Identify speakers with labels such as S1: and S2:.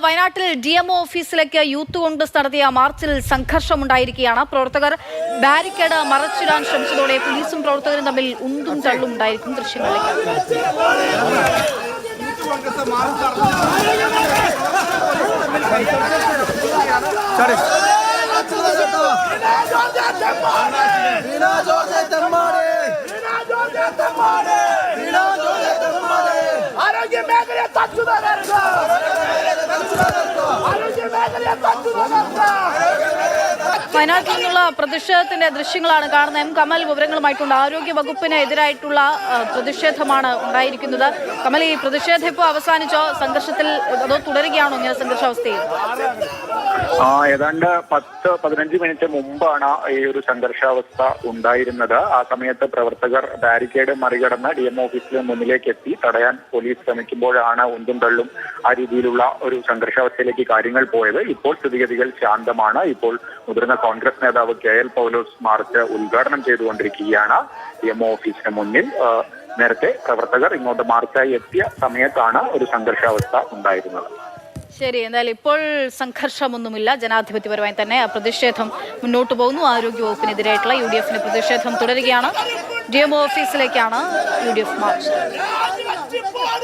S1: വയനാട്ടിൽ DMO ഓഫീസിലേക്ക് youth Congress നടത്തിയ മാർച്ചിൽ സംഘർഷമുണ്ടായിരിക്കുകയാണ്. പ്രവർത്തകർ ബാരിക്കേഡ് മറച്ചിടാൻ ശ്രമിച്ചതോടെ പോലീസും പ്രവർത്തകരും തമ്മിൽ ഉന്തും തള്ളും ഉണ്ടായിരിക്കും. ദൃശ്യങ്ങളിലേക്ക് വയനാട്ടിൽ നിന്നുള്ള പ്രതിഷേധത്തിന്റെ ദൃശ്യങ്ങളാണ് കാണുന്നത്. എം കമൽ വിവരങ്ങളുമായിട്ടുണ്ട്. ആരോഗ്യ വകുപ്പിന് എതിരായിട്ടുള്ള പ്രതിഷേധമാണ് ഉണ്ടായിരിക്കുന്നത്. കമൽ, ഈ പ്രതിഷേധം ഇപ്പോൾ അവസാനിച്ചോ? സംഘർഷത്തിൽ അതോ തുടരുകയാണോ ഇങ്ങനെ സംഘർഷാവസ്ഥയിൽ?
S2: ഏതാണ്ട് 10-15 മിനിറ്റ് മുമ്പാണ് ഈ ഒരു സംഘർഷാവസ്ഥ ഉണ്ടായിരുന്നത്. ആ സമയത്ത് പ്രവർത്തകർ ബാരിക്കേഡ് മറികടന്ന് DMO ഓഫീസിന് മുന്നിലേക്ക് എത്തി തടയാൻ പോലീസ് ശ്രമിക്കുമ്പോഴാണ് ഉന്തും തള്ളും ആ രീതിയിലുള്ള ഒരു സംഘർഷാവസ്ഥയിലേക്ക് കാര്യങ്ങൾ പോയത്. ഇപ്പോൾ സ്ഥിതിഗതികൾ ശാന്തമാണ്. ഇപ്പോൾ മുതിർന്ന കോൺഗ്രസ് നേതാവ് KL പൗലോസ് മാർച്ച് ഉദ്ഘാടനം ചെയ്തുകൊണ്ടിരിക്കുകയാണ് DMO ഓഫീസിന് മുന്നിൽ. നേരത്തെ പ്രവർത്തകർ ഇങ്ങോട്ട് മാർച്ചായി എത്തിയ സമയത്താണ് ഒരു സംഘർഷാവസ്ഥ ഉണ്ടായിരുന്നത്.
S1: ശരി, എന്തായാലും ഇപ്പോൾ സംഘർഷമൊന്നുമില്ല. ജനാധിപത്യപരമായി തന്നെ പ്രതിഷേധം മുന്നോട്ട് പോകുന്നു. ആരോഗ്യവകുപ്പിനെതിരായിട്ടുള്ള UDF പ്രതിഷേധം തുടരുകയാണ്. DMO ഓഫീസിലേക്കാണ് UDF March.